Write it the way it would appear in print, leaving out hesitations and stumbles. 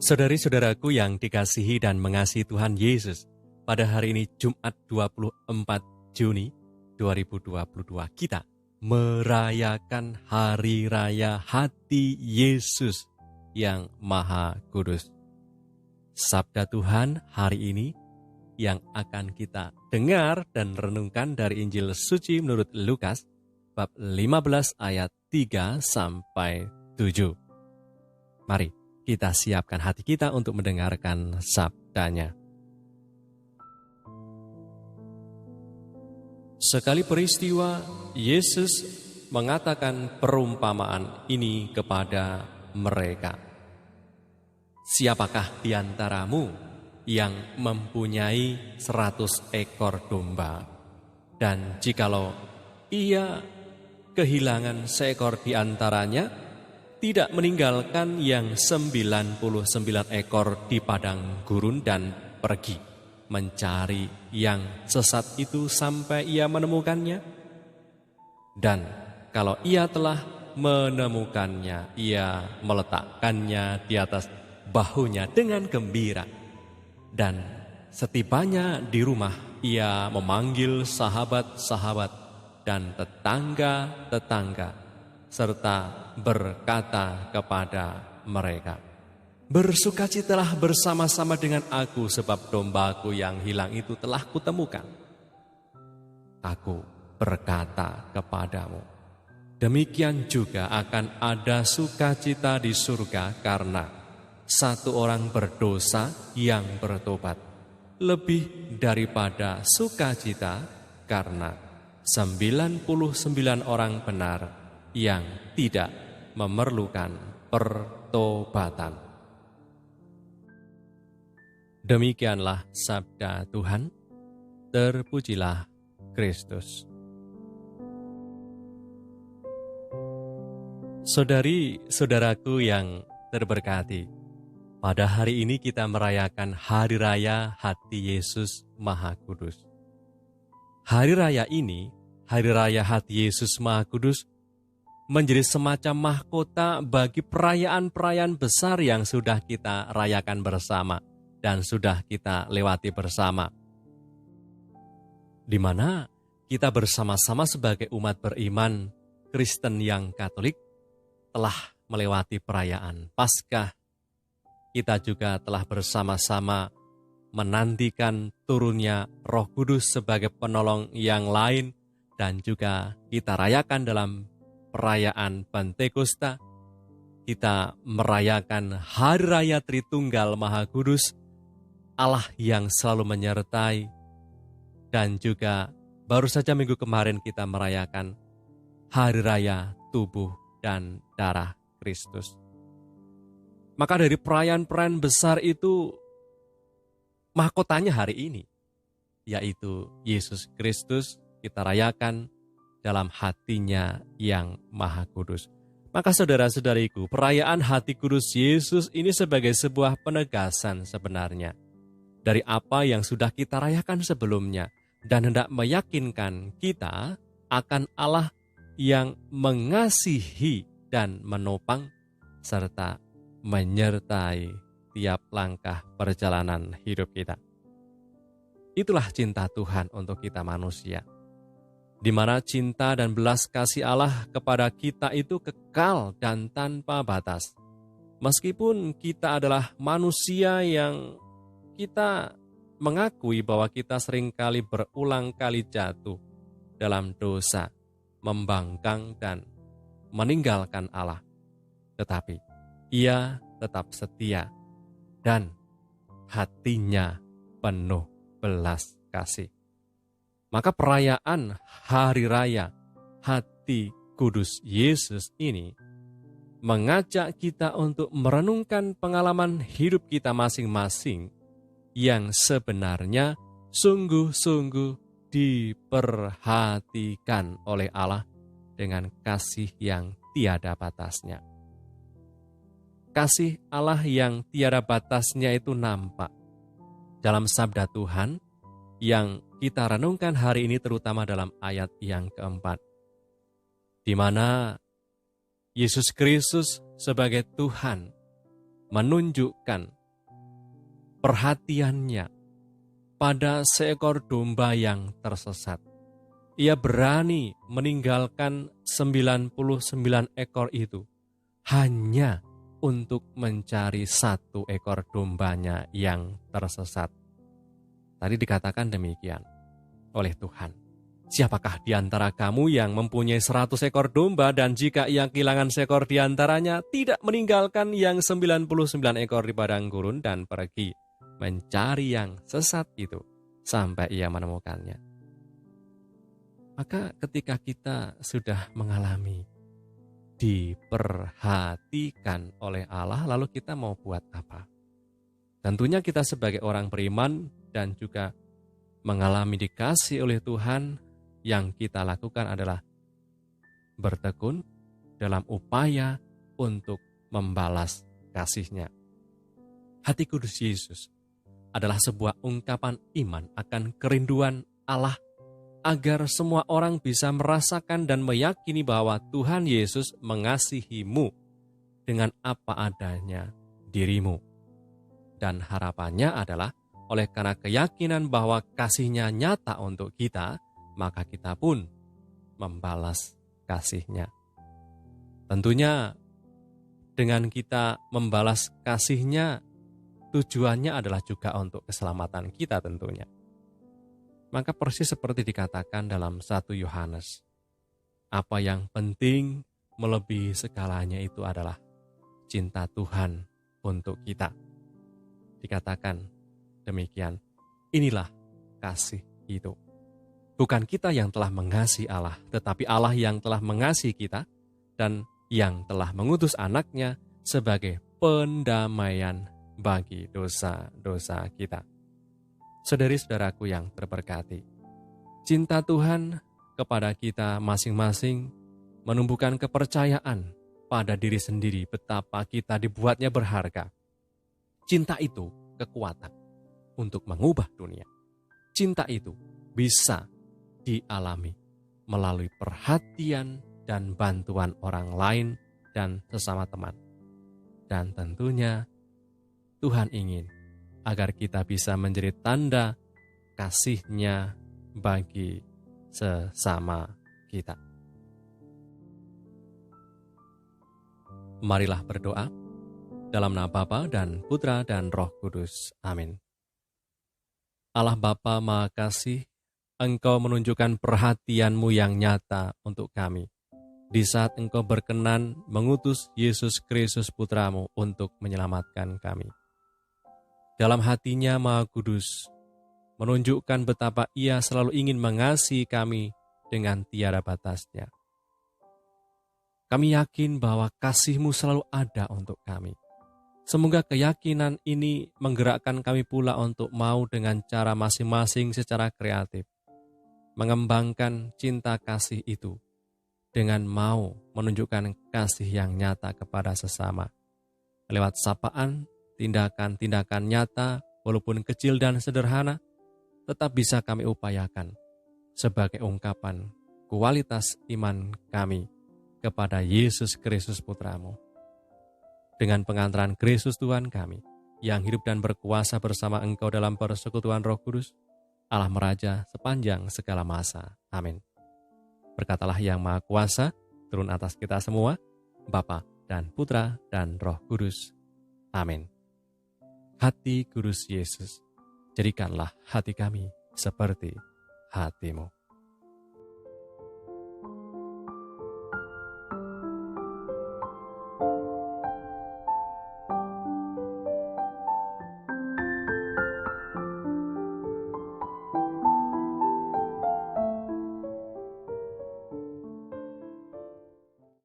Saudari-saudaraku yang dikasihi dan mengasihi Tuhan Yesus, pada hari ini Jumat 24 Juni 2022 kita merayakan Hari Raya Hati Yesus yang Maha Kudus. Sabda Tuhan hari ini yang akan kita dengar dan renungkan dari Injil Suci menurut Lukas bab 15 ayat 3 sampai 7. Mari kita siapkan hati kita untuk mendengarkan sabdanya. Sekali peristiwa, Yesus mengatakan perumpamaan ini kepada mereka. Siapakah di antaramu yang mempunyai 100 ekor domba, dan jikalau ia kehilangan seekor di antaranya, tidak meninggalkan yang 99 ekor di padang gurun dan pergi mencari yang sesat itu sampai ia menemukannya? Dan kalau ia telah menemukannya, ia meletakkannya di atas bahunya dengan gembira. Dan setibanya di rumah, ia memanggil sahabat-sahabat dan tetangga-tetangga, serta berkata kepada mereka, "Bersukacitalah bersama-sama dengan aku, sebab dombaku yang hilang itu telah kutemukan." Aku berkata kepadamu, demikian juga akan ada sukacita di surga karena satu orang berdosa yang bertobat, lebih daripada sukacita karena 99 orang benar yang tidak memerlukan pertobatan. Demikianlah sabda Tuhan. Terpujilah Kristus. Saudari-saudaraku yang terberkati, pada hari ini kita merayakan Hari Raya Hati Yesus Maha Kudus. Hari Raya ini, Hari Raya Hati Yesus Maha Kudus, menjadi semacam mahkota bagi perayaan-perayaan besar yang sudah kita rayakan bersama dan sudah kita lewati bersama, di mana kita bersama-sama sebagai umat beriman Kristen yang Katolik telah melewati perayaan Paskah. Kita juga telah bersama-sama menantikan turunnya Roh Kudus sebagai penolong yang lain, dan juga kita rayakan dalam perayaan Pentakosta. Kita merayakan Hari Raya Tritunggal Maha Kudus, Allah yang selalu menyertai. Dan juga baru saja minggu kemarin kita merayakan Hari Raya Tubuh dan Darah Kristus. Maka dari perayaan-perayaan besar itu, mahkotanya hari ini, yaitu Yesus Kristus, kita rayakan dalam hatinya yang Maha Kudus. Maka saudara-saudariku, perayaan Hati Kudus Yesus ini sebagai sebuah penegasan sebenarnya dari apa yang sudah kita rayakan sebelumnya, dan hendak meyakinkan kita akan Allah yang mengasihi dan menopang serta menyertai tiap langkah perjalanan hidup kita. Itulah cinta Tuhan untuk kita manusia, di mana cinta dan belas kasih Allah kepada kita itu kekal dan tanpa batas. Meskipun kita adalah manusia yang kita mengakui bahwa kita seringkali berulang kali jatuh dalam dosa, membangkang dan meninggalkan Allah, tetapi Ia tetap setia dan hatinya penuh belas kasih. Maka perayaan Hari Raya Hati Kudus Yesus ini mengajak kita untuk merenungkan pengalaman hidup kita masing-masing yang sebenarnya sungguh-sungguh diperhatikan oleh Allah dengan kasih yang tiada batasnya. Kasih Allah yang tiada batasnya itu nampak dalam sabda Tuhan yang kita renungkan hari ini, terutama dalam ayat yang keempat, di mana Yesus Kristus sebagai Tuhan menunjukkan perhatiannya pada seekor domba yang tersesat. Ia berani meninggalkan 99 ekor itu hanya untuk mencari satu ekor dombanya yang tersesat. Tadi dikatakan demikian oleh Tuhan. Siapakah di antara kamu yang mempunyai 100 ekor domba dan jika ia kehilangan seekor di antaranya tidak meninggalkan yang 99 ekor di padang gurun dan pergi mencari yang sesat itu sampai ia menemukannya. Maka ketika kita sudah mengalami diperhatikan oleh Allah, lalu kita mau buat apa? Tentunya kita sebagai orang beriman dan juga mengalami dikasih oleh Tuhan, yang kita lakukan adalah bertekun dalam upaya untuk membalas kasih-Nya. Hati kudus Yesus adalah sebuah ungkapan iman akan kerinduan Allah agar semua orang bisa merasakan dan meyakini bahwa Tuhan Yesus mengasihimu dengan apa adanya dirimu. Dan harapannya adalah oleh karena keyakinan bahwa kasih-Nya nyata untuk kita, maka kita pun membalas kasih-Nya. Tentunya dengan kita membalas kasih-Nya, tujuannya adalah juga untuk keselamatan kita tentunya. Maka persis seperti dikatakan dalam 1 Yohanes, apa yang penting melebihi segalanya itu adalah cinta Tuhan untuk kita. Dikatakan demikian, inilah kasih itu. Bukan kita yang telah mengasihi Allah, tetapi Allah yang telah mengasihi kita dan yang telah mengutus anaknya sebagai pendamaian bagi dosa-dosa kita. Saudari-saudaraku yang terberkati, cinta Tuhan kepada kita masing-masing menumbuhkan kepercayaan pada diri sendiri betapa kita dibuatnya berharga. Cinta itu kekuatan untuk mengubah dunia. Cinta itu bisa dialami melalui perhatian dan bantuan orang lain dan sesama teman. Dan tentunya Tuhan ingin agar kita bisa menjadi tanda kasih-Nya bagi sesama kita. Marilah berdoa dalam nama Bapa dan Putra dan Roh Kudus. Amin. Allah Bapa Maha Kasih, Engkau menunjukkan perhatian-Mu yang nyata untuk kami di saat Engkau berkenan mengutus Yesus Kristus Putra-Mu untuk menyelamatkan kami. Dalam hati-Nya Maha Kudus, menunjukkan betapa Ia selalu ingin mengasihi kami dengan tiada batasnya. Kami yakin bahwa kasih-Mu selalu ada untuk kami. Semoga keyakinan ini menggerakkan kami pula untuk mau dengan cara masing-masing secara kreatif mengembangkan cinta kasih itu dengan mau menunjukkan kasih yang nyata kepada sesama. Lewat sapaan, tindakan-tindakan nyata, walaupun kecil dan sederhana, tetap bisa kami upayakan sebagai ungkapan kualitas iman kami kepada Yesus Kristus Putra-Mu. Dengan pengantaran Kristus Tuhan kami, yang hidup dan berkuasa bersama Engkau dalam persekutuan Roh Kudus, Allah Meraja sepanjang segala masa. Amin. Berkatalah yang Maha Kuasa, turun atas kita semua, Bapa dan Putra dan Roh Kudus. Amin. Hati kudus Yesus, jadikanlah hati kami seperti hati-Mu.